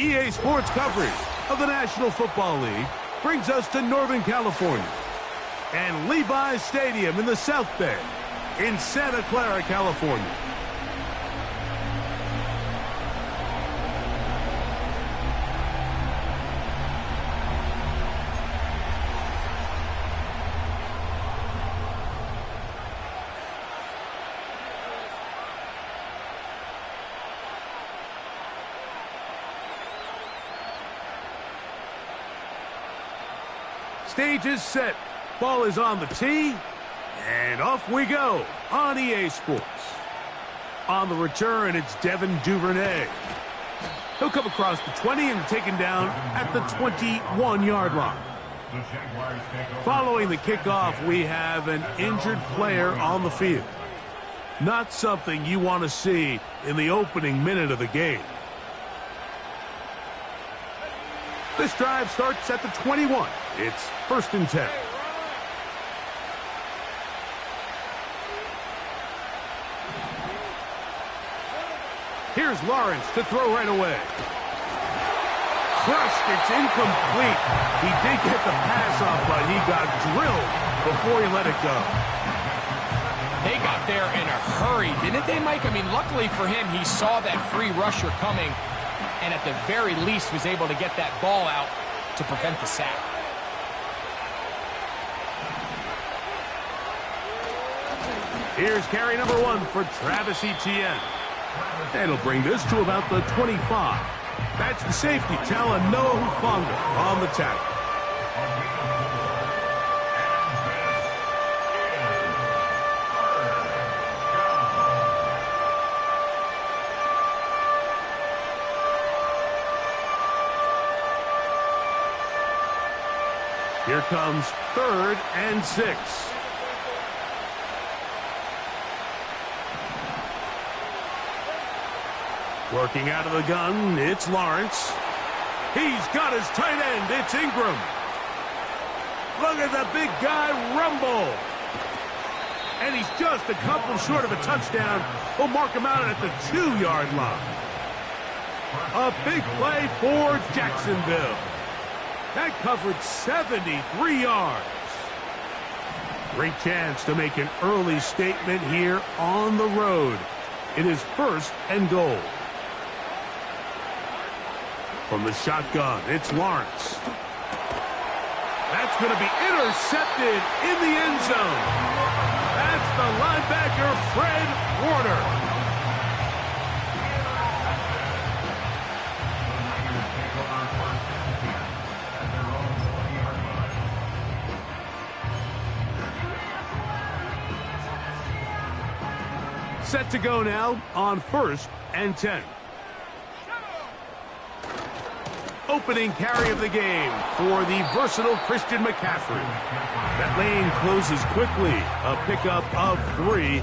EA Sports coverage of the National Football League brings us to Northern California and Levi's Stadium in the South Bay in Santa Clara, California. Stage is set. Ball is on the tee. And off we go on EA Sports. On the return, it's Devin Duvernay. He'll come across the 20 and taken down at the 21-yard line. Following the kickoff, we have an injured player on the field. Not something you want to see in the opening minute of the game. This drive starts at the 21. It's 1st and 10. Here's Lawrence to throw right away. Crushed, it's incomplete. He did get the pass off, but he got drilled before he let it go. They got there in a hurry, didn't they, Mike? I mean, luckily for him, he saw that free rusher coming, and at the very least was able to get that ball out to prevent the sack. Here's carry number 1 for Travis Etienne. That'll bring this to about the 25. That's the safety, Talanoa Hufanga on the tackle. Here comes 3rd and 6. Working out of the gun, it's Lawrence. He's got his tight end, it's Ingram. Look at the big guy rumble. And he's just a couple short of a touchdown. We'll mark him out at the 2-yard line. A big play for Jacksonville. That covered 73 yards. Great chance to make an early statement here on the road. It is 1st and goal. From the shotgun, it's Lawrence. That's going to be intercepted in the end zone. That's the linebacker, Fred Warner. Set to go now on 1st and 10. Opening carry of the game for the versatile Christian McCaffrey. That lane closes quickly. A pickup of 3.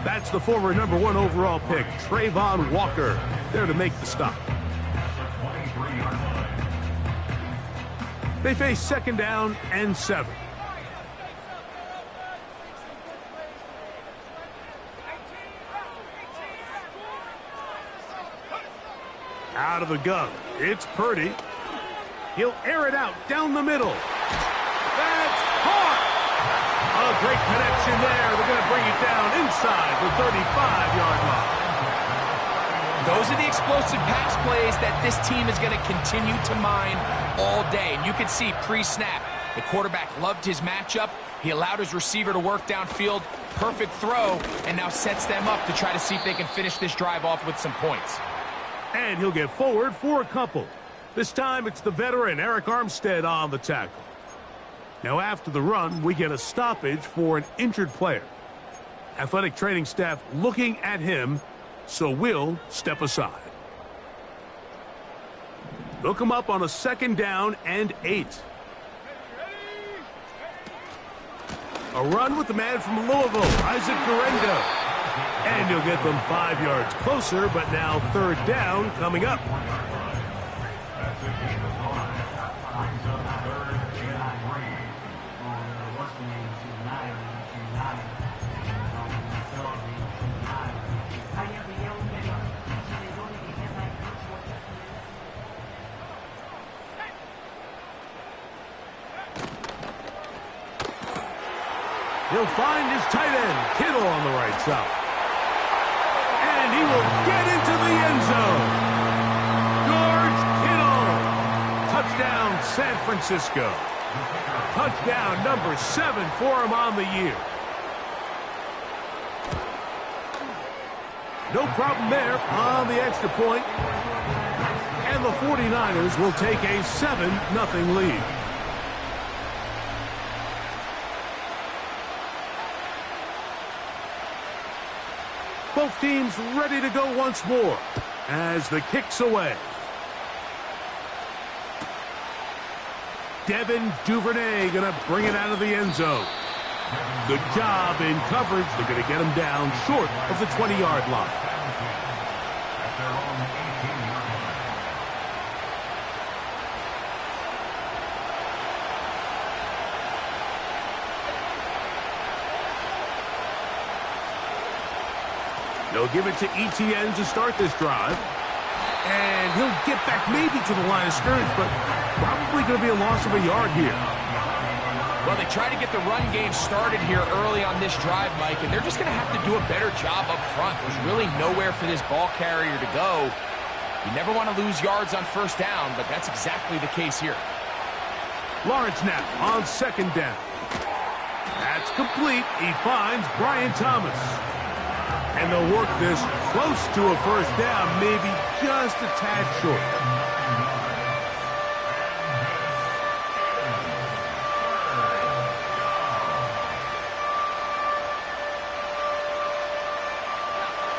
That's the former number 1 overall pick, Trayvon Walker, there to make the stop. They face 2nd down and 7. Out of the gun, it's Purdy. He'll air it out down the middle. That's caught! A great connection there. They're going to bring it down inside the 35-yard line. Those are the explosive pass plays that this team is going to continue to mine all day. And you can see pre-snap, the quarterback loved his matchup. He allowed his receiver to work downfield. Perfect throw, and now sets them up to try to see if they can finish this drive off with some points. And he'll get forward for a couple. This time it's the veteran Eric Armstead on the tackle. Now after the run, we get a stoppage for an injured player. Athletic training staff looking at him, so we'll step aside. They'll come up on a 2nd down and 8. A run with the man from Louisville, Isaac Guerrero. And he'll get them 5 yards closer, but now 3rd down coming up. He'll find his tight end, Kittle, on the right side. And he will get into the end zone. George Kittle. Touchdown, San Francisco. Touchdown number 7 for him on the year. No problem there on the extra point. And the 49ers will take a 7-0 lead. Both teams ready to go once more as the kick's away. Devin Duvernay going to bring it out of the end zone. Good job in coverage. They're going to get him down short of the 20-yard line. They'll give it to ETN to start this drive. And he'll get back maybe to the line of scrimmage, but probably going to be a loss of a yard here. Well, they try to get the run game started here early on this drive, Mike, and they're just going to have to do a better job up front. There's really nowhere for this ball carrier to go. You never want to lose yards on first down, but that's exactly the case here. Lawrence now on second down. That's complete. He finds Brian Thomas. And they'll work this close to a first down, maybe just a tad short.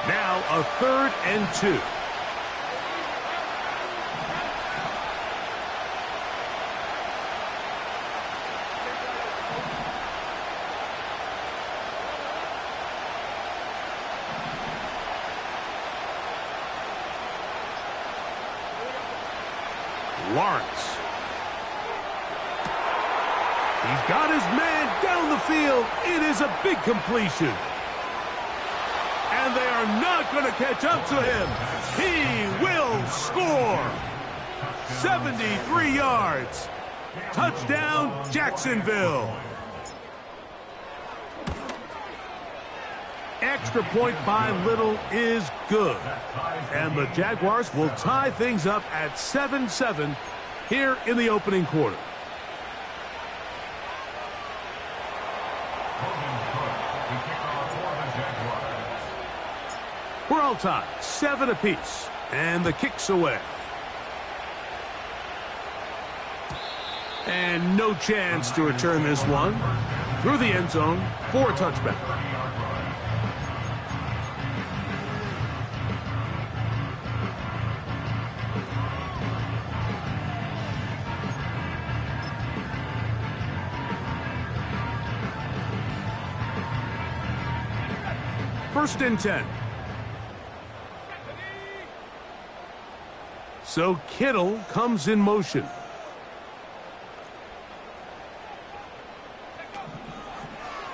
Now a 3rd and 2. Lawrence. He's got his man down the field. It is a big completion. And they are not going to catch up to him. He will score. 73 yards. Touchdown, Jacksonville. Extra point by Little is good. And the Jaguars will tie things up at 7-7 here in the opening quarter. We're all tied, 7 apiece, and the kick's away. And no chance to return this one through the end zone for a touchback. First and 10. So Kittle comes in motion.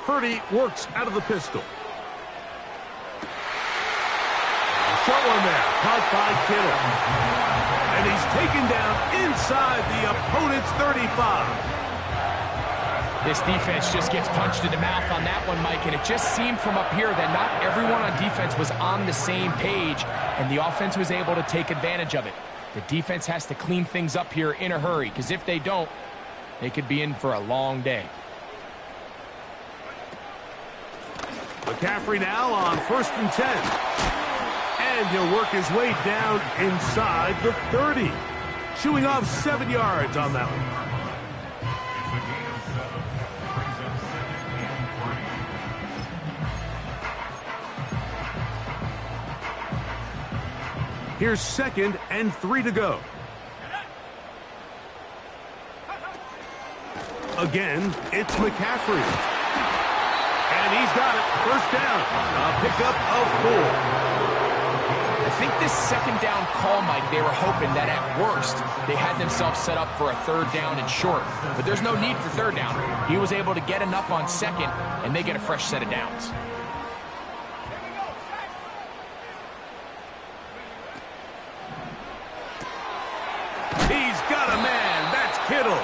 Purdy works out of the pistol. Short one there, caught by Kittle. And he's taken down inside the opponent's 35. This defense just gets punched in the mouth on that one, Mike, and it just seemed from up here that not everyone on defense was on the same page, and the offense was able to take advantage of it. The defense has to clean things up here in a hurry, because if they don't, they could be in for a long day. McCaffrey now on 1st and 10. And he'll work his way down inside the 30. Chewing off 7 yards on that one. Here's 2nd and 3 to go. Again, it's McCaffrey. And he's got it. First down. A pickup of 4. I think this 2nd down call, Mike, they were hoping that at worst they had themselves set up for a 3rd down and short. But there's no need for 3rd down. He was able to get enough on 2nd, and they get a fresh set of downs. He's got a man. That's Kittle.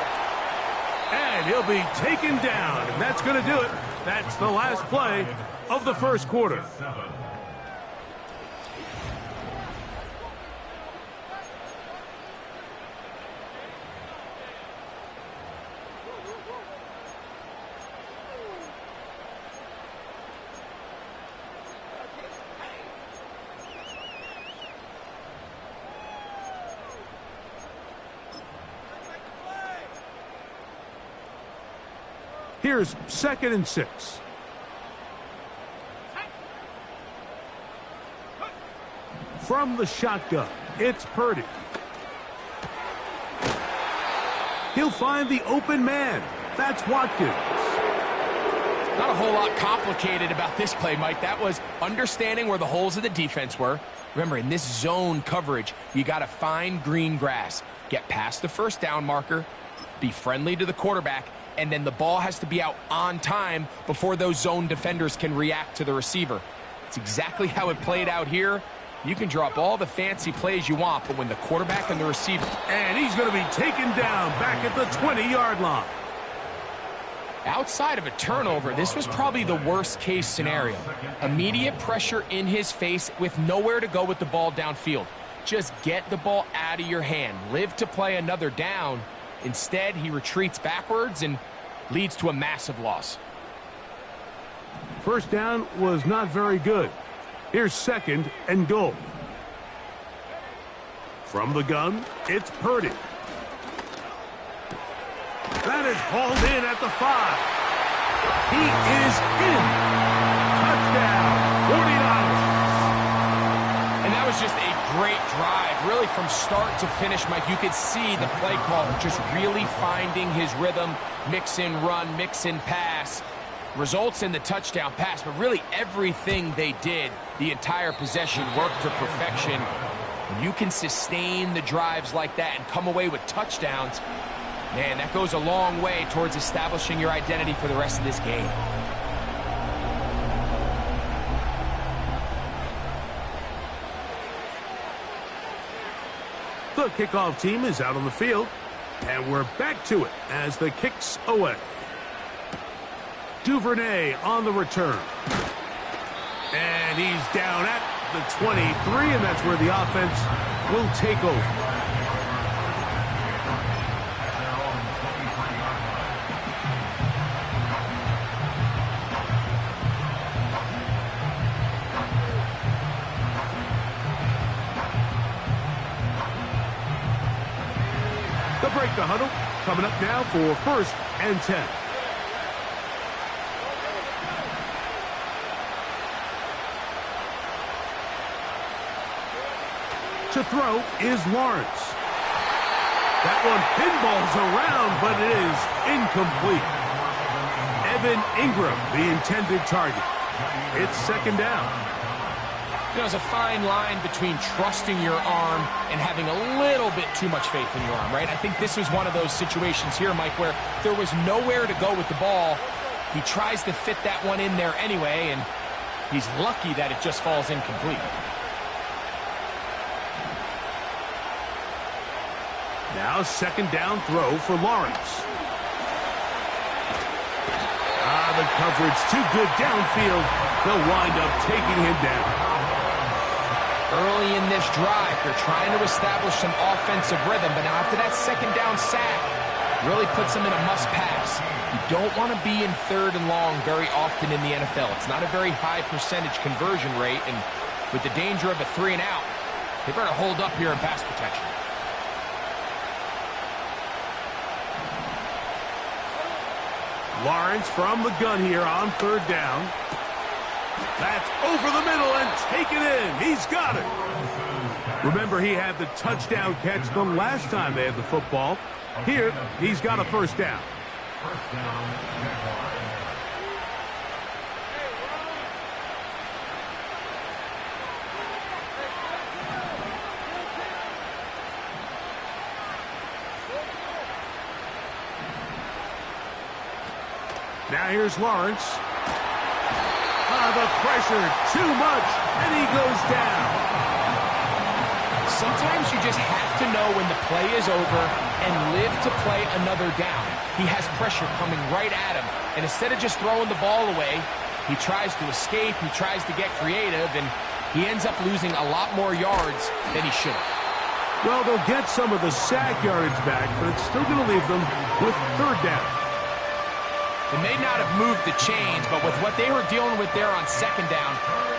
And he'll be taken down, and that's going to do it That's the last play of the first quarter. Here's 2nd and 6. From the shotgun, it's Purdy. He'll find the open man. That's Watkins. Not a whole lot complicated about this play, Mike. That was understanding where the holes of the defense were. Remember, in this zone coverage, you got to find green grass. Get past the first down marker, be friendly to the quarterback, and then the ball has to be out on time before those zone defenders can react to the receiver. It's exactly how it played out here. You can drop all the fancy plays you want, but when the quarterback and the receiver... And he's going to be taken down back at the 20-yard line. Outside of a turnover, this was probably the worst-case scenario. Immediate pressure in his face with nowhere to go with the ball downfield. Just get the ball out of your hand. Live to play another down. Instead, he retreats backwards and leads to a massive loss. First down was not very good. Here's 2nd and goal. From the gun, it's Purdy. That is hauled in at the 5. He is in. Touchdown, 49ers. And that was just a great drive, really from start to finish, Mike. You could see the play caller just really finding his rhythm, mix in run, mix in pass. Results in the touchdown pass, but really everything they did, the entire possession worked to perfection. When you can sustain the drives like that and come away with touchdowns, man, that goes a long way towards establishing your identity for the rest of this game. The kickoff team is out on the field, and we're back to it as the kick's away. Duvernay on the return. And he's down at the 23, and that's where the offense will take over. They'll break the huddle. Coming up now for 1st and 10. To throw is Lawrence. That one pinballs around, but it is incomplete. Evan Ingram, the intended target. It's 2nd down. You know, there's a fine line between trusting your arm and having a little bit too much faith in your arm, right? I think this was one of those situations here, Mike, where there was nowhere to go with the ball. He tries to fit that one in there anyway, and he's lucky that it just falls incomplete. Now 2nd down throw for Lawrence. The coverage too good downfield. They'll wind up taking him down. Early in this drive, they're trying to establish some offensive rhythm, but now after that 2nd down sack, really puts them in a must-pass. You don't want to be in 3rd and long very often in the NFL. It's not a very high percentage conversion rate, and with the danger of a 3 and out, they better hold up here in pass protection. Lawrence from the gun here on 3rd down. That's over the middle and taken in. He's got it. Remember, he had the touchdown catch the last time they had the football. Here, he's got a 1st down. Now here's Lawrence. The pressure, too much, and he goes down. Sometimes you just have to know when the play is over and live to play another down. he has pressure coming right at him. And instead of just throwing the ball away, he tries to escape, he tries to get creative, and he ends up losing a lot more yards than he should have. Well, they'll get some of the sack yardage back, but it's still going to leave them with third down. They may not have moved the chains, but with what they were dealing with there on second down,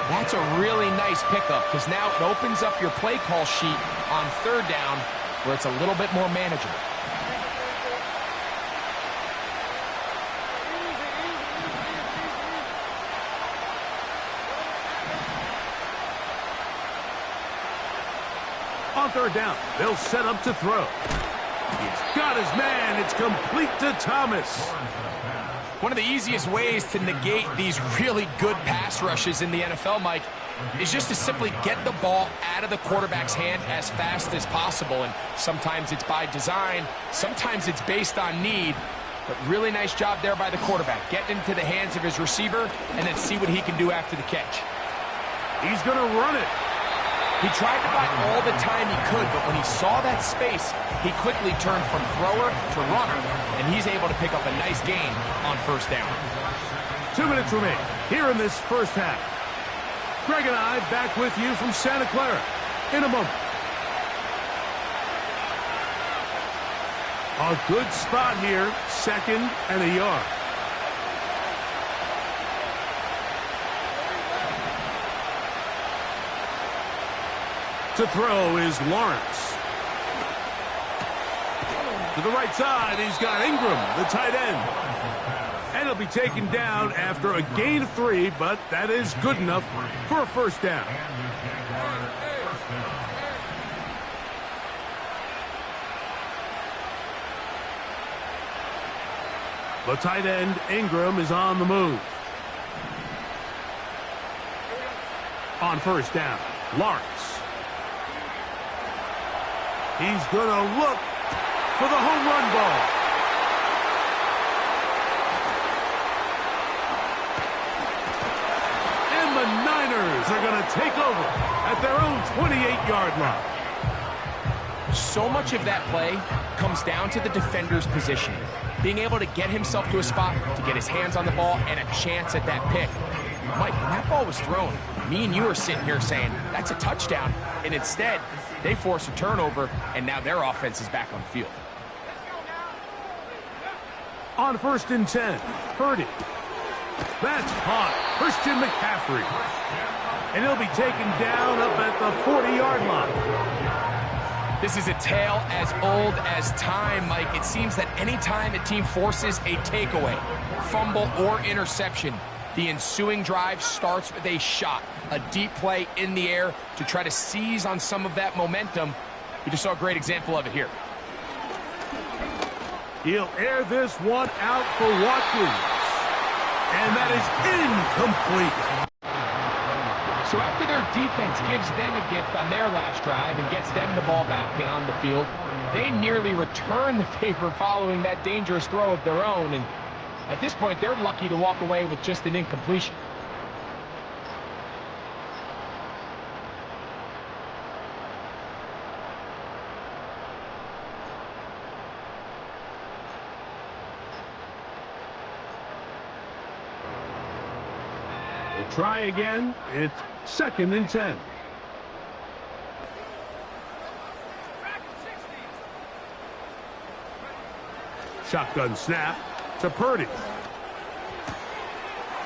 that's a really nice pickup, because now it opens up your play call sheet on third down where it's a little bit more manageable. On third down, they'll set up to throw. He's got his man. It's complete to Thomas. One of the easiest ways to negate these really good pass rushes in the NFL, Mike, is just to simply get the ball out of the quarterback's hand as fast as possible. And sometimes it's by design, sometimes it's based on need. But really nice job there by the quarterback. Get into the hands of his receiver and then see what he can do after the catch. He's going to run it. He tried to buy all the time he could, but when he saw that space, he quickly turned from thrower to runner, and he's able to pick up a nice gain on first down. 2 minutes remain here in this first half. Greg and I back with you from Santa Clara in a moment. A good spot here, 2nd and a yard. To throw is Lawrence. To the right side, he's got Ingram, the tight end. And he'll be taken down after a gain of 3, but that is good enough for a first down. The tight end, Ingram, is on the move. On first down, Lawrence. He's going to look for the home run ball. And the Niners are going to take over at their own 28-yard line. So much of that play comes down to the defender's positioning. Being able to get himself to a spot, to get his hands on the ball, and a chance at that pick. Mike, when that ball was thrown, me and you are sitting here saying, that's a touchdown. And instead, they force a turnover, and now their offense is back on the field. On 1st and 10, Purdy. That's hot. Christian McCaffrey. And he'll be taken down up at the 40-yard line. This is a tale as old as time, Mike. It seems that any time a team forces a takeaway, fumble, or interception, the ensuing drive starts with a shot, a deep play in the air to try to seize on some of that momentum. We just saw a great example of it here. He'll air this one out for Watkins. And that is incomplete. So after their defense gives them a gift on their last drive and gets them the ball back on the field, they nearly return the favor following that dangerous throw of their own. And at this point, they're lucky to walk away with just an incompletion. We'll try again. It's 2nd and 10. Shotgun snap to Purdy.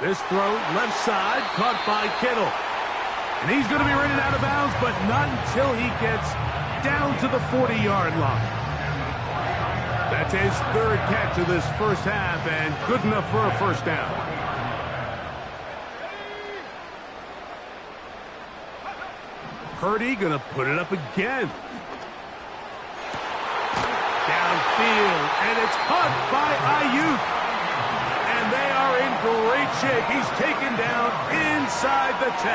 This throw left side caught by Kittle. And he's going to be running out of bounds, but not until he gets down to the 40-yard line. That's his 3rd catch of this first half and good enough for a first down. Purdy going to put it up again. Downfield, and it's caught by Ayuk. And they are in great shape. He's taken down inside the 10.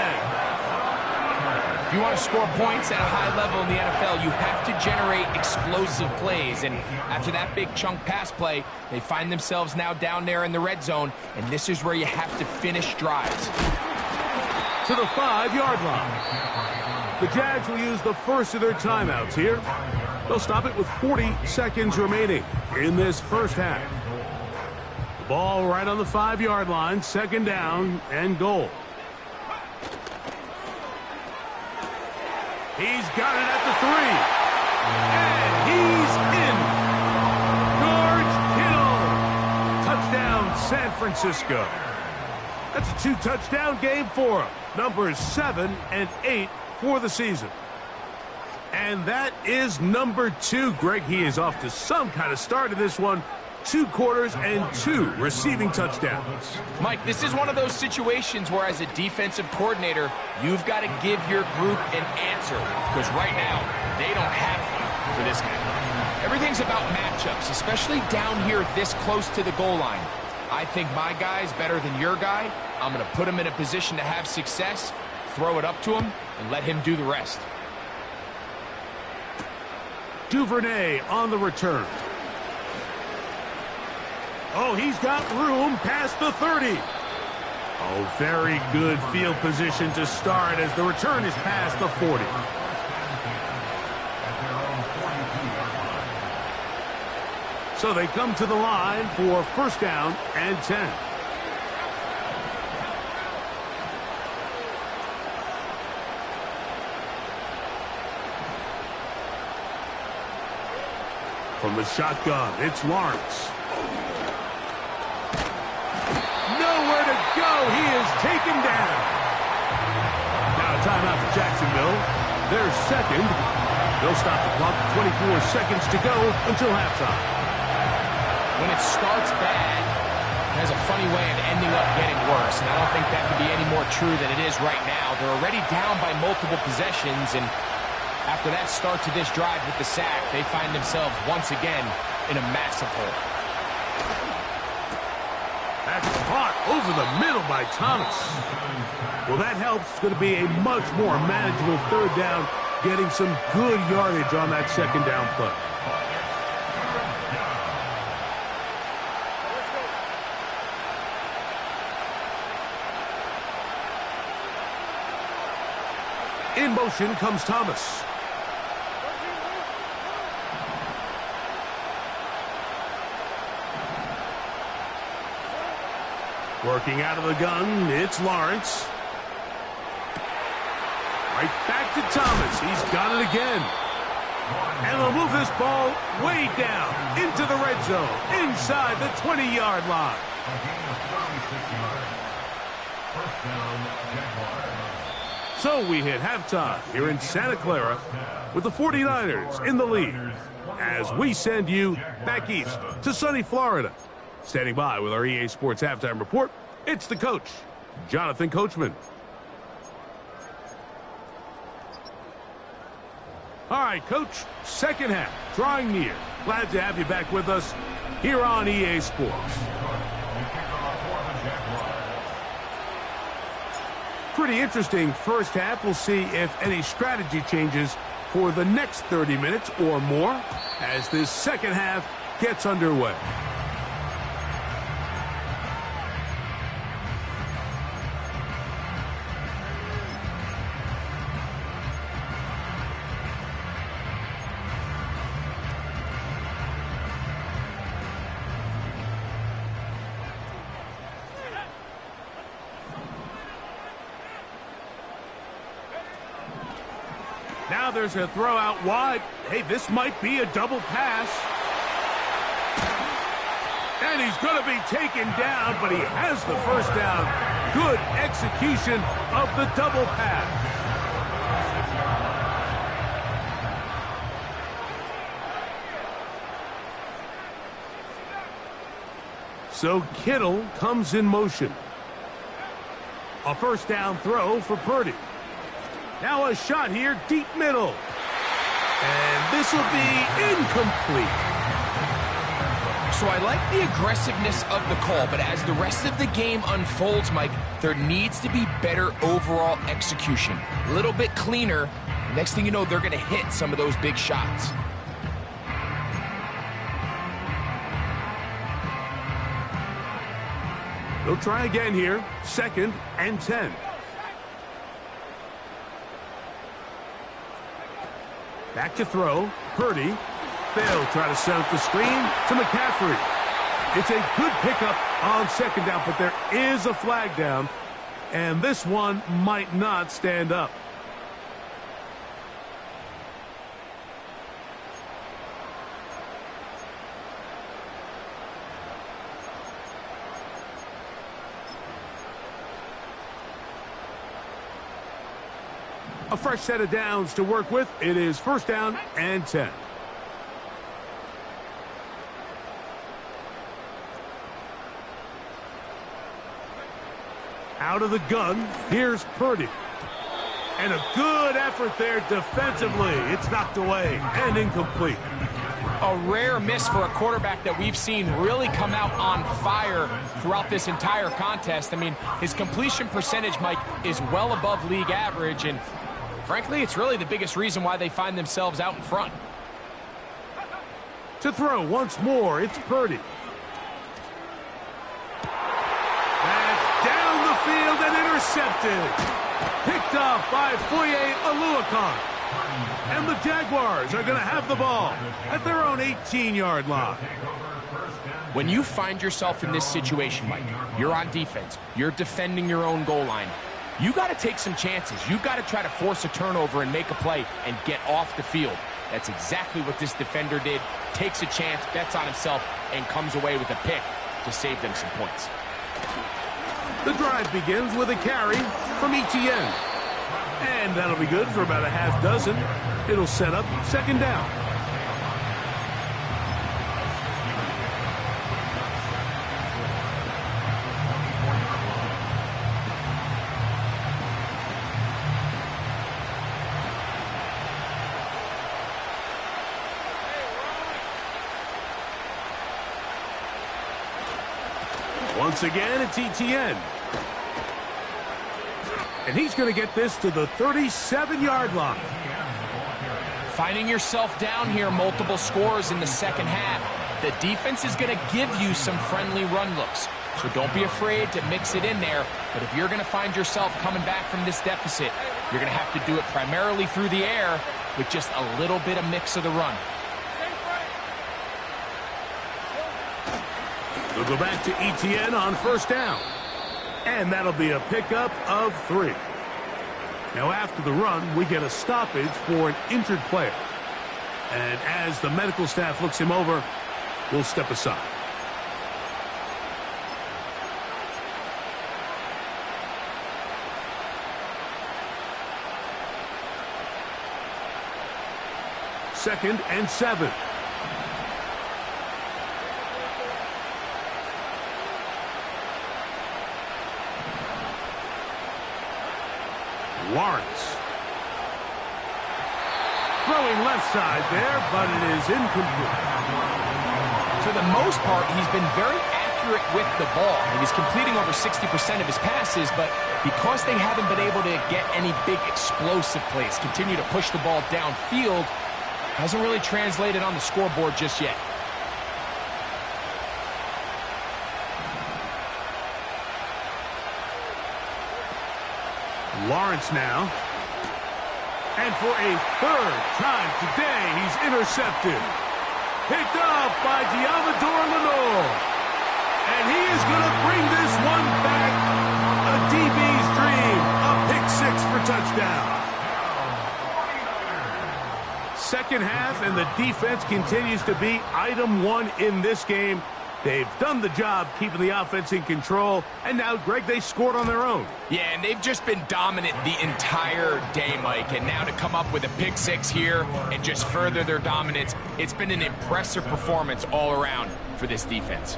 If you want to score points at a high level in the NFL, you have to generate explosive plays. And after that big chunk pass play, they find themselves now down there in the red zone. And this is where you have to finish drives. To the 5-yard line. The Jags will use the first of their timeouts here. They'll stop it with 40 seconds remaining in this first half. Ball right on the 5-yard line, 2nd down and goal. He's got it at the 3. And he's in. George Kittle. Touchdown, San Francisco. That's a 2-touchdown game for him. Numbers 7 and 8 for the season. And that is number 2. Greg, he is off to some kind of start in this one. 2 quarters and 2 receiving touchdowns. Mike, this is one of those situations where as a defensive coordinator, you've got to give your group an answer. Because right now, they don't have one for this guy. Everything's about matchups, especially down here this close to the goal line. I think my guy's better than your guy. I'm going to put him in a position to have success, throw it up to him, and let him do the rest. Duvernay on the return. Oh, he's got room past the 30. Oh, very good field position to start as the return is past the 40. So they come to the line for 1st down and 10. From the shotgun, it's Lawrence. Nowhere to go. He is taken down. Now a timeout for Jacksonville. They're 2nd. They'll stop the clock. 24 seconds to go until halftime. When it starts bad, it has a funny way of ending up getting worse. And I don't think that could be any more true than it is right now. They're already down by multiple possessions, and after that start to this drive with the sack, they find themselves once again in a massive hole. That's caught over the middle by Thomas. Well, that helps. It's going to be a much more manageable 3rd down, getting some good yardage on that 2nd down play. In motion comes Thomas. Working out of the gun, it's Lawrence. Right back to Thomas. He's got it again. And they'll move this ball way down into the red zone, inside the 20-yard line. So we hit halftime here in Santa Clara with the 49ers in the lead as we send you back east to sunny Florida. Standing by with our EA Sports Halftime Report, it's the coach, Jonathan Coachman. All right, Coach, 2nd half, drawing near. Glad to have you back with us here on EA Sports. Pretty interesting 1st half. We'll see if any strategy changes for the next 30 minutes or more as this 2nd half gets underway. Now there's a throw out wide. Hey, this might be a double pass. And he's going to be taken down, but he has the 1st down. Good execution of the double pass. So Kittle comes in motion. A 1st down throw for Purdy. Now a shot here, deep middle. And this will be incomplete. So I like the aggressiveness of the call, but as the rest of the game unfolds, Mike, there needs to be better overall execution. A little bit cleaner. Next thing you know, they're going to hit some of those big shots. They'll try again here, 2nd and 10. Back to throw. Purdy. They'll try to set up the screen to McCaffrey. It's a good pickup on second down, but there is a flag down, and this one might not stand up. A fresh set of downs to work with. It is first down and 10. Out of the gun, here's Purdy. And a good effort there defensively. It's knocked away and incomplete. A rare miss for a quarterback that we've seen really come out on fire throughout this entire contest. I mean, his completion percentage, Mike, is well above league average, and frankly, it's really the biggest reason why they find themselves out in front. To throw once more, it's Purdy. That's down the field and intercepted. Picked off by Foye Oluokun. And the Jaguars are going to have the ball at their own 18-yard line. When you find yourself in this situation, Mike, you're on defense, you're defending your own goal line, you got to take some chances. You've got to try to force a turnover and make a play and get off the field. That's exactly what this defender did. Takes a chance, bets on himself, and comes away with a pick to save them some points. The drive begins with a carry from Etienne. And that'll be good for about a half dozen. It'll set up second down. Once again, it's Etienne. And he's going to get this to the 37-yard line. Finding yourself down here, multiple scores in the second half. The defense is going to give you some friendly run looks. So don't be afraid to mix it in there. But if you're going to find yourself coming back from this deficit, you're going to have to do it primarily through the air with just a little bit of mix of the run. We'll go back to Etienne on first down. And that'll be a pickup of 3. Now after the run, we get a stoppage for an injured player. And as the medical staff looks him over, we'll step aside. Second and 7. Lawrence. Throwing left side there, but it is incomplete. For the most part, he's been very accurate with the ball. He's completing over 60% of his passes, but because they haven't been able to get any big explosive plays, continue to push the ball downfield, hasn't really translated on the scoreboard just yet. Lawrence now. And for a third time today, he's intercepted. Picked off by Diamador Lenore. And he is going to bring this one back. A DB's dream. A pick 6 for touchdown. Second half, and the defense continues to be item 1 in this game. They've done the job keeping the offense in control, and now, Greg, they scored on their own. Yeah, and they've just been dominant the entire day, Mike. And now to come up with a pick 6 here and just further their dominance, it's been an impressive performance all around for this defense.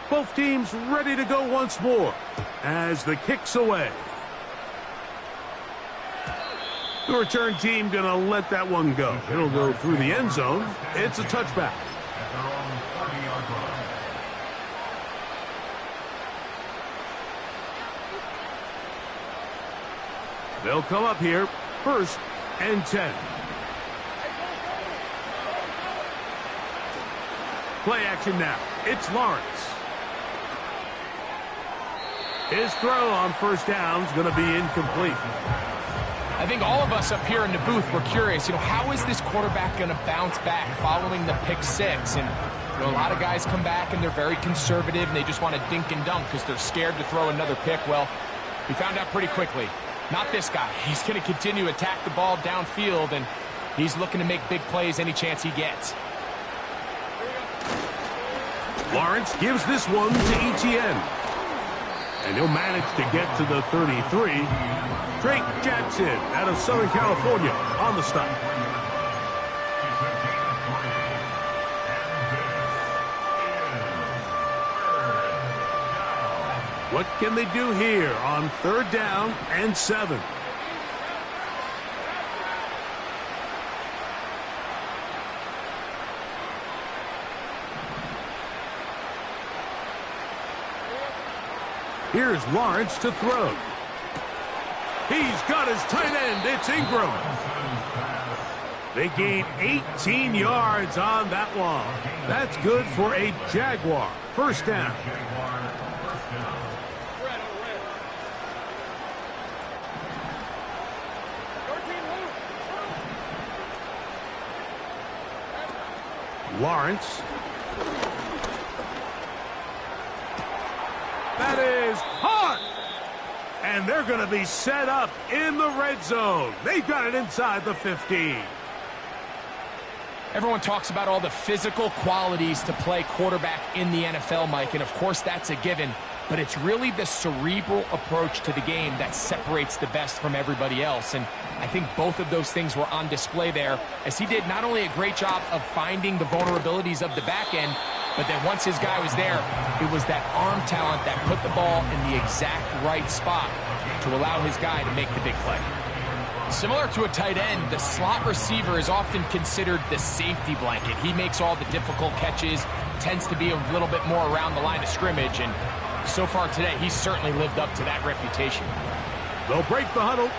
Both teams ready to go once more as the kick's away. The return team going to let that one go. It'll go through the end zone. It's a touchback. They'll come up here, first and 10. Play action now. It's Lawrence. His throw on first down is going to be incomplete. I think all of us up here in the booth were curious, how is this quarterback going to bounce back following the pick six? And a lot of guys come back and they're very conservative and they just want to dink and dunk because they're scared to throw another pick. Well, we found out pretty quickly. Not this guy. He's going to continue to attack the ball downfield, and he's looking to make big plays any chance he gets. Lawrence gives this one to Etienne. And he'll manage to get to the 33. Drake Jackson out of Southern California on the stop. What can they do here on 3rd down and 7? Here's Lawrence to throw. He's got his tight end. It's Ingram. They gain 18 yards on that one. That's good for a Jaguar. 1st down. Lawrence. That is hard. And they're going to be set up in the red zone. They've got it inside the 15. Everyone talks about all the physical qualities to play quarterback in the NFL, Mike, and of course that's a given, but it's really the cerebral approach to the game that separates the best from everybody else, and I think both of those things were on display there, as he did not only a great job of finding the vulnerabilities of the back end, but then once his guy was there, it was that arm talent that put the ball in the exact right spot to allow his guy to make the big play. Similar to a tight end, the slot receiver is often considered the safety blanket. He makes all the difficult catches, tends to be a little bit more around the line of scrimmage, and so far today, he's certainly lived up to that reputation. They'll break the huddle.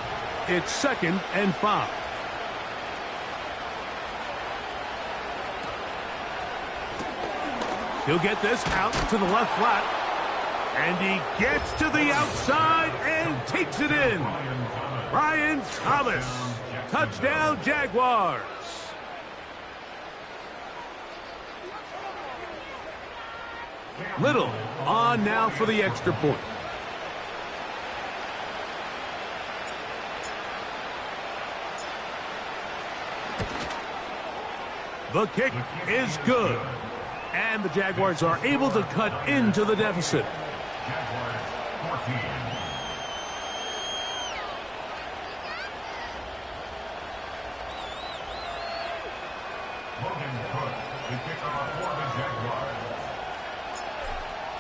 It's 2nd and 5. He'll get this out to the left flat. And he gets to the outside and takes it in. Brian Thomas. Touchdown, Jaguars. Little on now for the extra point. The kick is good. And the Jaguars are able to cut into the deficit.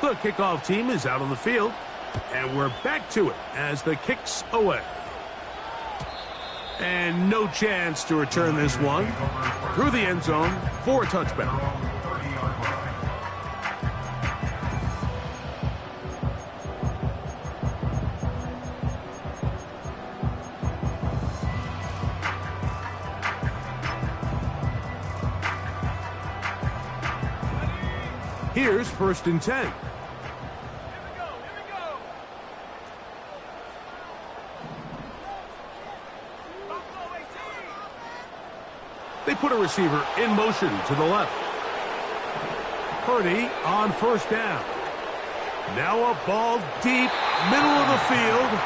The kickoff team is out on the field, and we're back to it as the kick's away. And no chance to return this one through the end zone for a touchback. Here's 1st and 10. They put a receiver in motion to the left. Purdy on 1st down. Now a ball deep, middle of the field.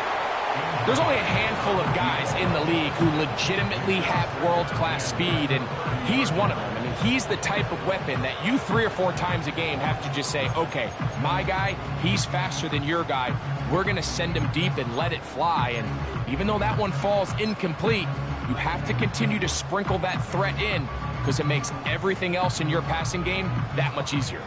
There's only a handful of guys in the league who legitimately have world-class speed, and he's one of them. I mean, he's the type of weapon that you 3 or 4 times a game have to just say, okay, my guy, he's faster than your guy. We're going to send him deep and let it fly. And even though that one falls incomplete, you have to continue to sprinkle that threat in because it makes everything else in your passing game that much easier.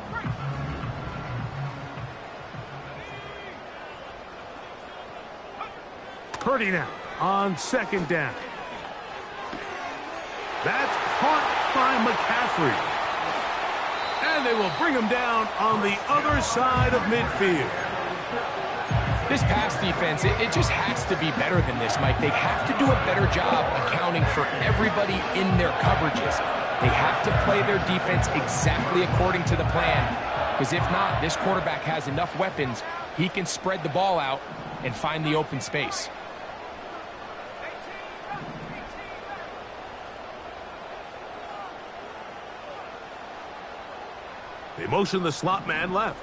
Purdy now on 2nd down. That's caught by McCaffrey. And they will bring him down on the other side of midfield. This pass defense, it just has to be better than this, Mike. They have to do a better job accounting for everybody in their coverages. They have to play their defense exactly according to the plan. Because if not, this quarterback has enough weapons, he can spread the ball out and find the open space. They motion the slot man left.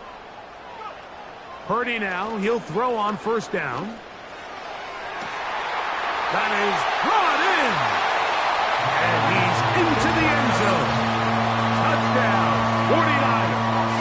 Purdy now, he'll throw on first down. That is brought in. And he's into the end zone. Touchdown, 49ers.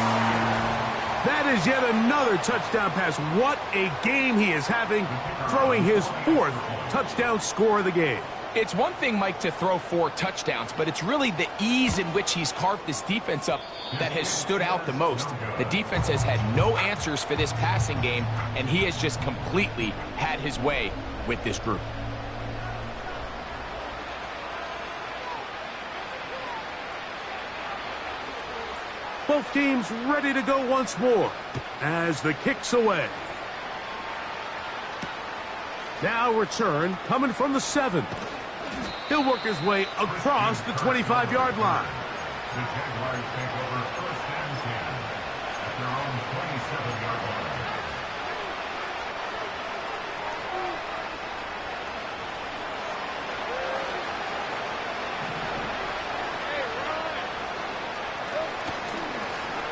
That is yet another touchdown pass. What a game he is having, throwing his 4th touchdown score of the game. It's one thing, Mike, to throw 4 touchdowns, but it's really the ease in which he's carved this defense up that has stood out the most. The defense has had no answers for this passing game, and he has just completely had his way with this group. Both teams ready to go once more as the kick's away. Now return coming from the 7. He'll work his way across the 25-yard line. The Jaguars take over first and 10 at their own 27-yard line.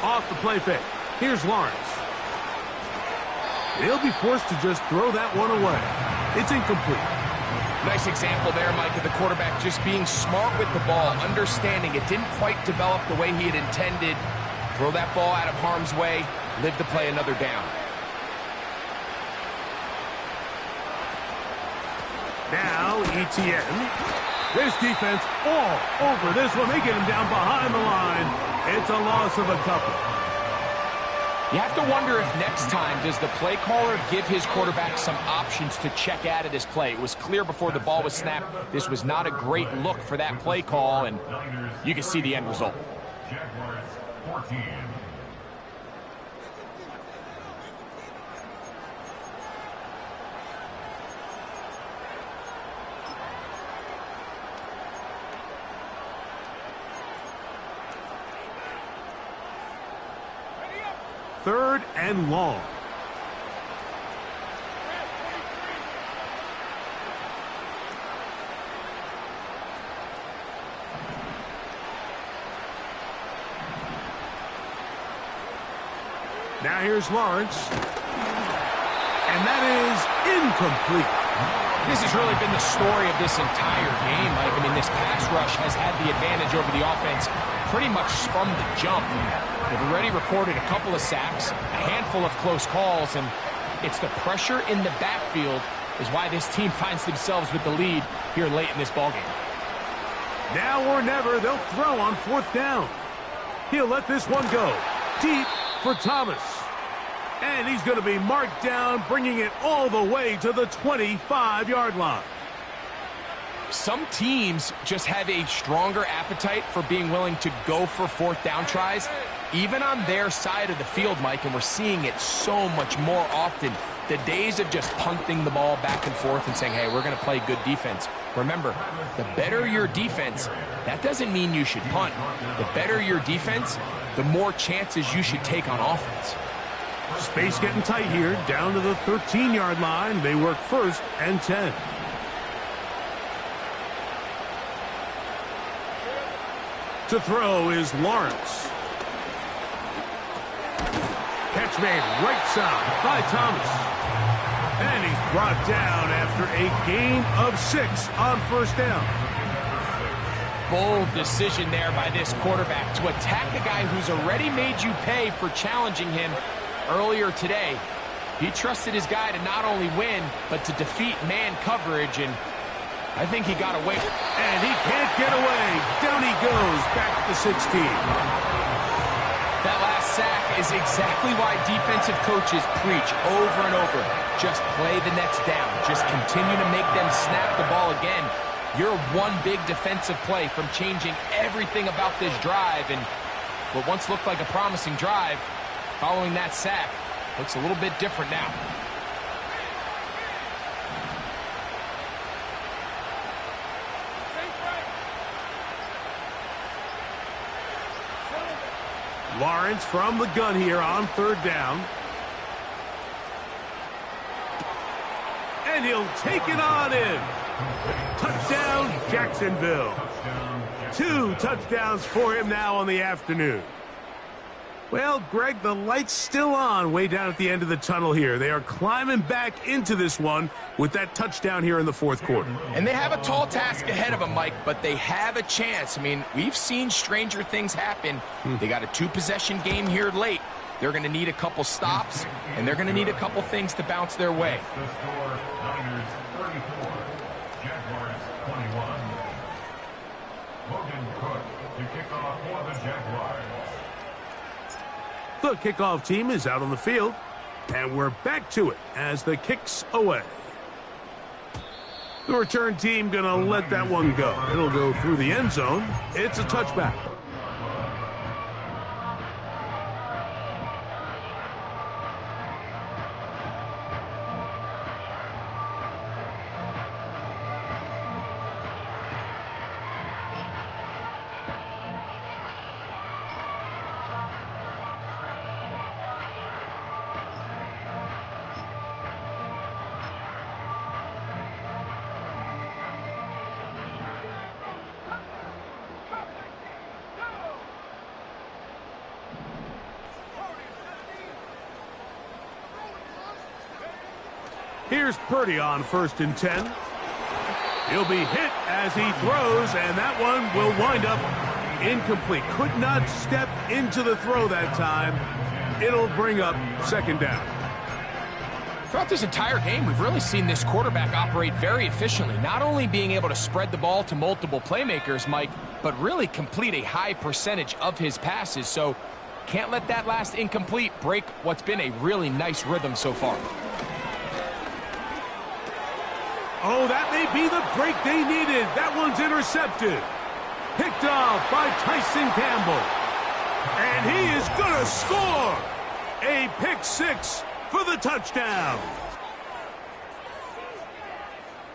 Off the play fake. Here's Lawrence. He'll be forced to just throw that one away. It's incomplete. Nice example there, Mike, of the quarterback just being smart with the ball, understanding it didn't quite develop the way he had intended. Throw that ball out of harm's way, live to play another down. Now, ETN. This defense all over this one. They get him down behind the line. It's a loss of a couple. You have to wonder if next time does the play caller give his quarterback some options to check out of this play. It was clear before the ball was snapped this was not a great look for that play call, and you can see the end result. Jaguars 14. Third and long. Now here's Lawrence. And that is incomplete. This has really been the story of this entire game, Mike. I mean, this pass rush has had the advantage over the offense pretty much from the jump. They've already recorded a couple of sacks, a handful of close calls, and it's the pressure in the backfield is why this team finds themselves with the lead here late in this ballgame. Now or never, they'll throw on 4th down. He'll let this one go deep for Thomas. And he's going to be marked down, bringing it all the way to the 25-yard line. Some teams just have a stronger appetite for being willing to go for 4th down tries, even on their side of the field, Mike, and we're seeing it so much more often. The days of just punting the ball back and forth and saying, hey, we're going to play good defense. Remember, the better your defense, that doesn't mean you should punt. The better your defense, the more chances you should take on offense. Space getting tight here, down to the 13-yard line. They work 1st and 10. To throw is Lawrence. Catch made right side by Thomas. And he's brought down after a gain of 6 on 1st down. Bold decision there by this quarterback to attack a guy who's already made you pay for challenging him earlier today. He trusted his guy to not only win, but to defeat man coverage, and I think he got away. And he can't get away. Down he goes, back to the 16. That last sack is exactly why defensive coaches preach over and over. Just play the next down. Just continue to make them snap the ball again. You're one big defensive play from changing everything about this drive, and what once looked like a promising drive, following that sack, looks a little bit different now. Lawrence from the gun here on 3rd down. And he'll take it on in. Touchdown, Jacksonville. 2 touchdowns for him now on the afternoon. Well, Greg, the light's still on way down at the end of the tunnel here. They are climbing back into this one with that touchdown here in the fourth quarter. And they have a tall task ahead of them, Mike, but they have a chance. I mean, we've seen stranger things happen. They got a two-possession game here late. They're going to need a couple stops, and they're going to need a couple things to bounce their way. The score, Niners 34, Jaguars 21. Logan Cook to kick off for the Jaguars. The kickoff team is out on the field, and we're back to it as the kick's away. The return team going to let that one go. It'll go through the end zone. It's a touchback. Here's Purdy on 1st and 10. He'll be hit as he throws, and that one will wind up incomplete. Could not step into the throw that time. It'll bring up 2nd down. Throughout this entire game, we've really seen this quarterback operate very efficiently, not only being able to spread the ball to multiple playmakers, Mike, but really complete a high percentage of his passes. So can't let that last incomplete break what's been a really nice rhythm so far. Oh, that may be the break they needed. That one's intercepted. Picked off by Tyson Campbell. And he is going to score. A pick 6 for the touchdown.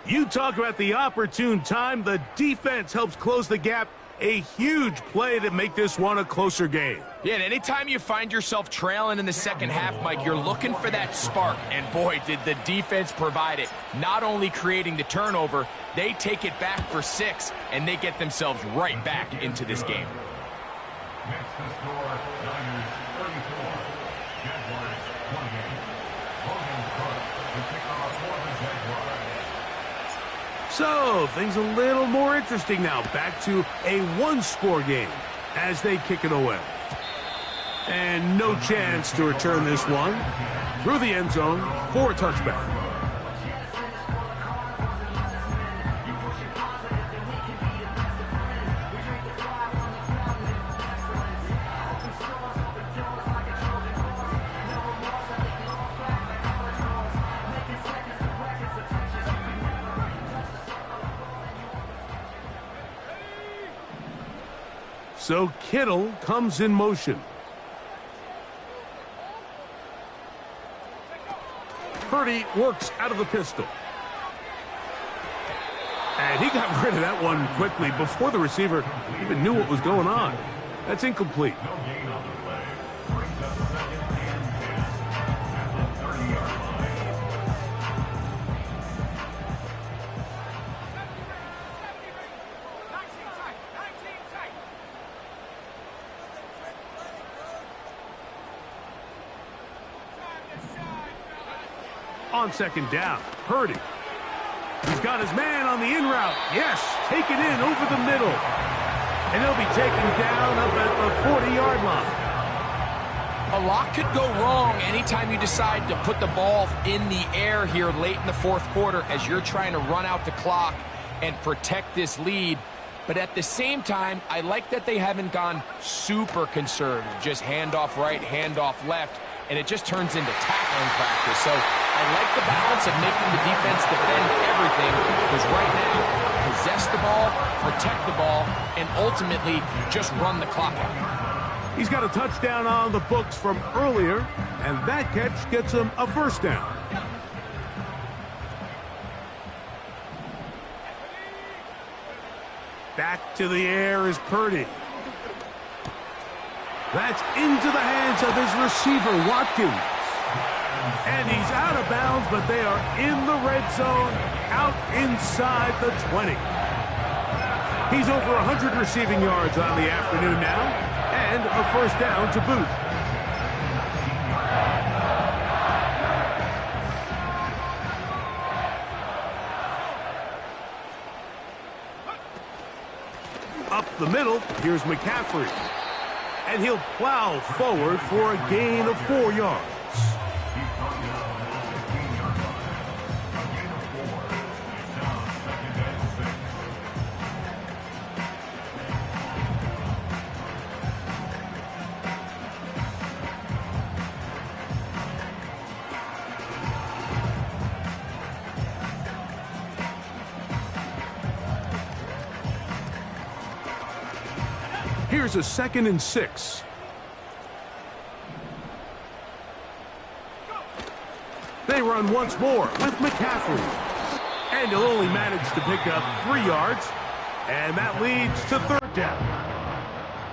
You talk about the opportune time. The defense helps close the gap. A huge play to make this one a closer game. Yeah, and anytime you find yourself trailing in the second half, Mike, you're looking for that spark. And boy, did the defense provide it. Not only creating the turnover, they take it back for 6, and they get themselves right back into this game. Next to score, Niners 34, Jaguars 28. Logan Cook to kick off for the Jaguars. So, things a little more interesting now. Back to a one-score game as they kick it away. And no chance to return this one through the end zone for a touchback. So Kittle comes in motion. Purdy works out of the pistol. And he got rid of that one quickly before the receiver even knew what was going on. That's incomplete. No gain on the play. Brings up 2nd and 10 at the 30-yard line. On 2nd down, Purdy. He's got his man on the in route. Yes, take it in over the middle. And he'll be taken down up at the 40-yard line. A lot could go wrong anytime you decide to put the ball in the air here late in the fourth quarter as you're trying to run out the clock and protect this lead. But at the same time, I like that they haven't gone super conservative. Just handoff right, handoff left, and it just turns into tackling practice. So I like the balance of making the defense defend everything, because right now, possess the ball, protect the ball, and ultimately just run the clock out. He's got a touchdown on the books from earlier, and that catch gets him a 1st down. Back to the air is Purdy. That's into the hands of his receiver, Watkins. And he's out of bounds, but they are in the red zone, out inside the 20. He's over 100 receiving yards on the afternoon now, and a 1st down to boot. the middle, here's McCaffrey. And he'll plow forward for a gain of 4 yards. Here's a 2nd and 6. They run once more with McCaffrey. And he'll only manage to pick up 3 yards. And that leads to 3rd down.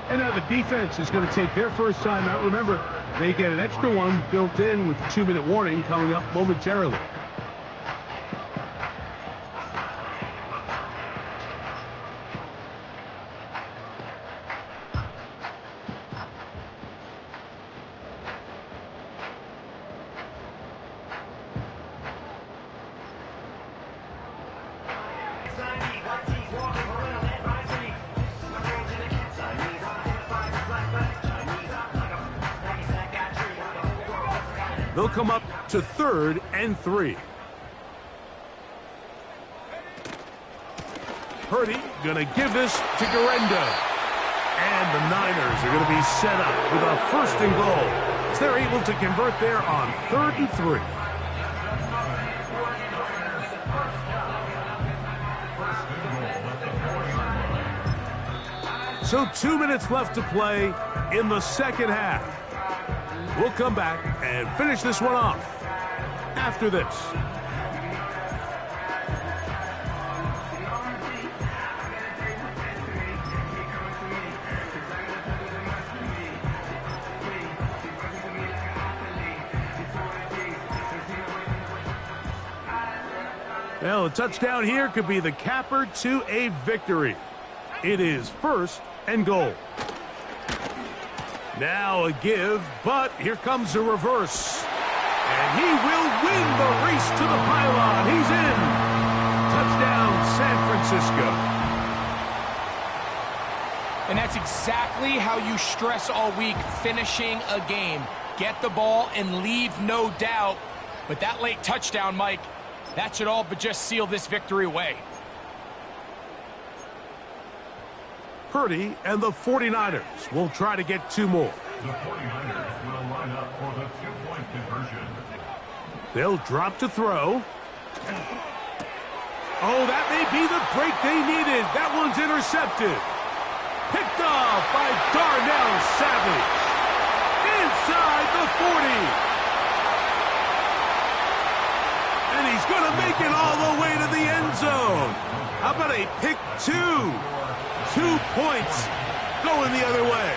And now the defense is going to take their first time out. Remember, they get an extra one built in with 2-minute warning coming up momentarily. They'll come up to 3rd and 3. Purdy gonna give this to Garendo. And the Niners are gonna be set up with a 1st and goal, as they're able to convert there on 3rd and 3. So 2 minutes left to play in the 2nd half. We'll come back and finish this one off after this. Well, a touchdown here could be the capper to a victory. It is 1st and goal. Now a give, but here comes a reverse. And he will win the race to the pylon. He's in. Touchdown, San Francisco. And that's exactly how you stress all week, finishing a game. Get the ball and leave no doubt. But that late touchdown, Mike, that should all but just seal this victory away. Purdy and the 49ers will try to get 2 more. The 49ers will line up for the 2-point conversion. They'll drop to throw. Oh, that may be the break they needed. That one's intercepted. Picked off by Darnell Savage. Inside the 40. And he's going to make it all the way to the end zone. How about a pick 2? 2 points going the other way.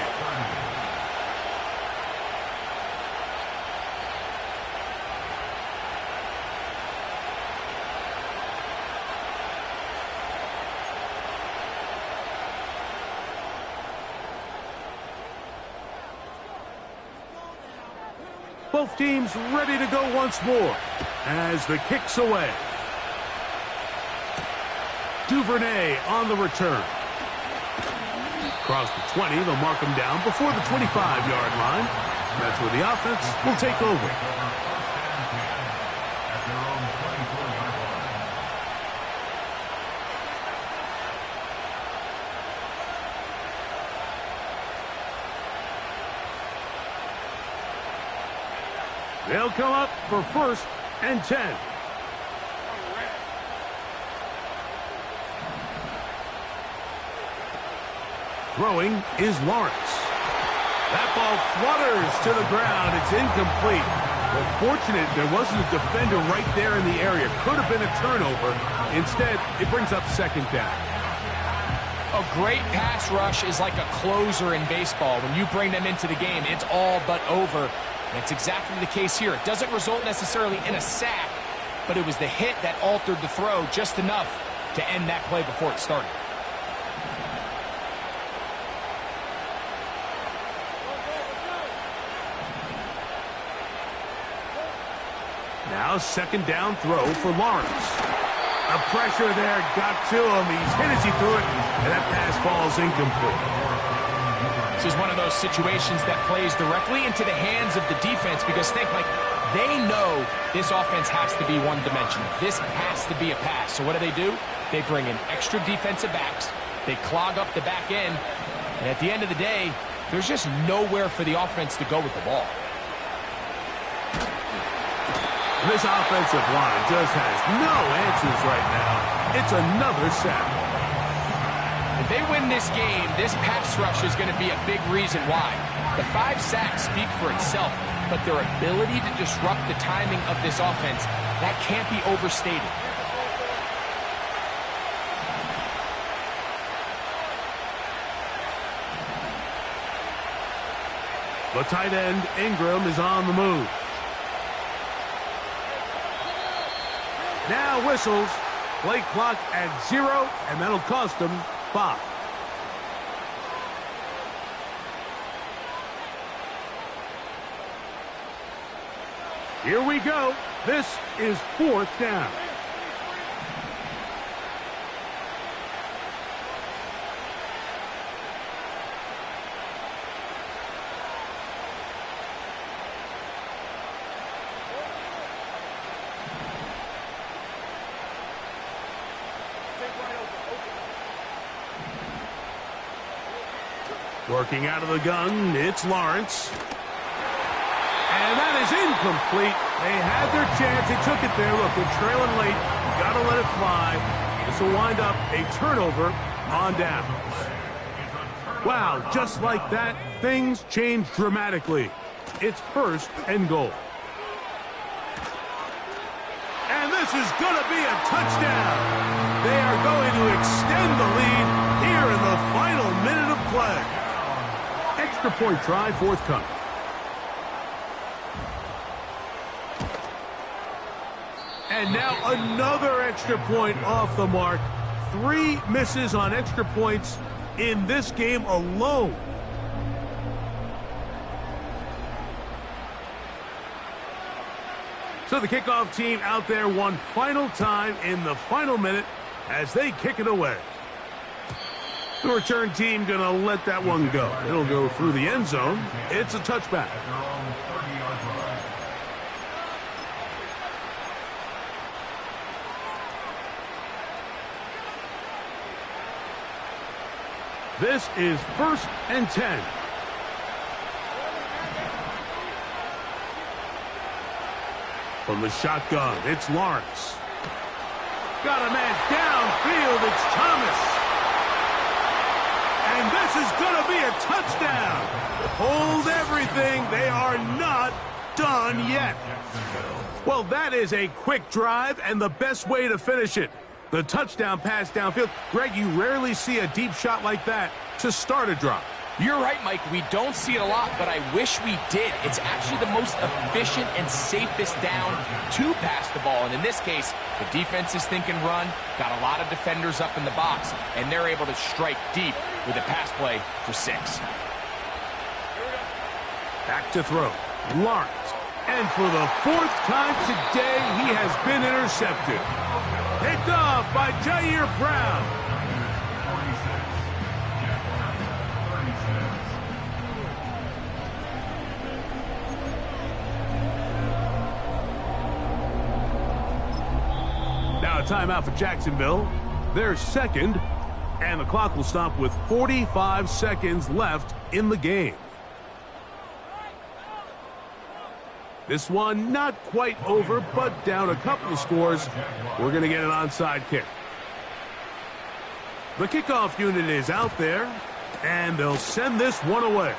Both teams ready to go once more as the kick's away. Duvernay on the return. Across the 20, they'll mark him down before the 25-yard line. That's where the offense will take over. They'll come up for 1st and 10. Throwing is Lawrence. That ball flutters to the ground. It's incomplete. Well, fortunate there wasn't a defender right there in the area. Could have been a turnover. Instead, it brings up 2nd down. A great pass rush is like a closer in baseball. When you bring them into the game, it's all but over. And it's exactly the case here. It doesn't result necessarily in a sack, but it was the hit that altered the throw just enough to end that play before it started. Now 2nd down throw for Lawrence. The pressure there got to him. He's hit as he threw it, and that pass falls incomplete. This is one of those situations that plays directly into the hands of the defense because think, Mike, they know this offense has to be one-dimensional. This has to be a pass. So what do? They bring in extra defensive backs. They clog up the back end. And at the end of the day, there's just nowhere for the offense to go with the ball. This offensive line just has no answers right now. It's another sack. If they win this game, this pass rush is going to be a big reason why. The 5 sacks speak for itself, but their ability to disrupt the timing of this offense, that can't be overstated. The tight end, Ingram, is on the move. Now whistles. Play clock at 0, and that'll cost them 5. Here we go. This is 4th down. Working out of the gun, it's Lawrence. And that is incomplete. They had their chance. They took it there. Look, they're trailing late. Got to let it fly. This will wind up a turnover on downs. Wow, just like that, things changed dramatically. It's 1st and goal. And this is going to be a touchdown. They are going to extend the lead here in the final minute of play. Extra point try forthcoming. And now another extra point off the mark. 3 misses on extra points in this game alone. So the kickoff team out there one final time in the final minute as they kick it away. The return team going to let that one go. It'll go through the end zone. It's a touchback. This is 1st and 10. From the shotgun, it's Lawrence. Got a man downfield. It's Thomas. And this is going to be a touchdown. Hold everything. They are not done yet. Well, that is a quick drive and the best way to finish it. The touchdown pass downfield. Greg, you rarely see a deep shot like that to start a drive. You're right, Mike. We don't see it a lot, but I wish we did. It's actually the most efficient and safest down to pass the ball. And in this case, the defense is thinking run, got a lot of defenders up in the box, and they're able to strike deep with a pass play for 6. Back to throw. Lawrence. And for the 4th time today, he has been intercepted. Picked off by Jair Brown. Now a timeout for Jacksonville. They're 2nd, and the clock will stop with 45 seconds left in the game. This one not quite over, but down a couple of scores. We're going to get an onside kick. The kickoff unit is out there, and they'll send this one away.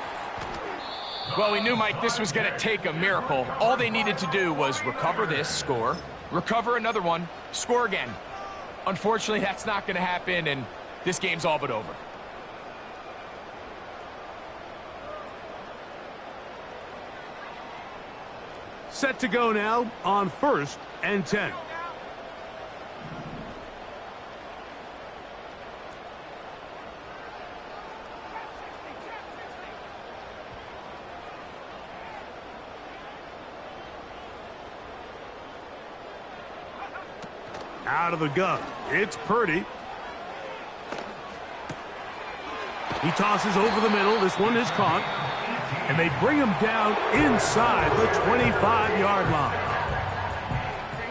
Well, we knew, Mike, this was going to take a miracle. All they needed to do was recover this, score, recover another one, score again. Unfortunately, that's not going to happen, and this game's all but over. Set to go now on 1st and 10. Out of the gun, it's Purdy. He tosses over the middle. This one is caught. And they bring him down inside the 25-yard line.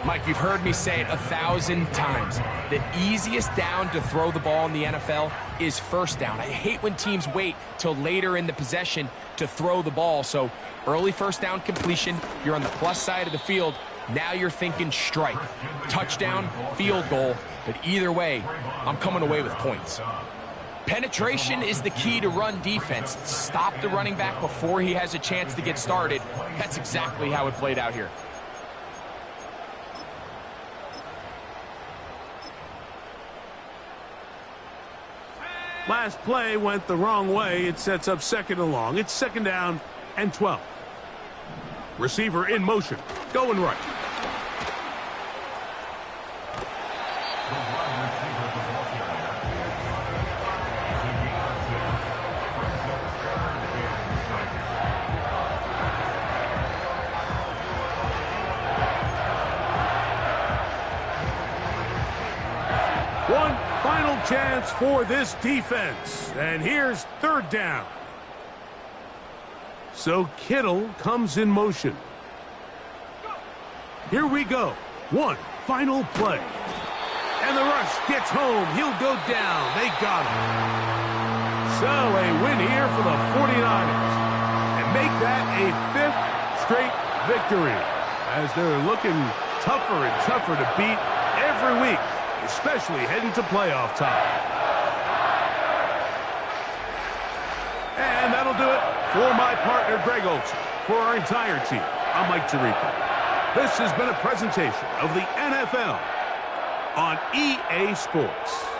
Mike, you've heard me say it 1,000 times. The easiest down to throw the ball in the NFL is first down. I hate when teams wait till later in the possession to throw the ball. So early first down completion, you're on the plus side of the field. Now you're thinking strike, touchdown, field goal. But either way, I'm coming away with points. Penetration is the key to run defense. Stop the running back before he has a chance to get started. That's exactly how it played out here. Last play went the wrong way. It sets up second and long. It's second down and 12. Receiver in motion, going right. One final chance for this defense. And here's third down. So Kittle comes in motion. Here we go. One final play. And the rush gets home. He'll go down. They got him. So a win here for the 49ers. And make that a 5th straight victory. As they're looking tougher and tougher to beat every week, especially heading to playoff time. And that'll do it for my partner, Greg Olson. For our entire team, I'm Mike Tirico. This has been a presentation of the NFL on EA Sports.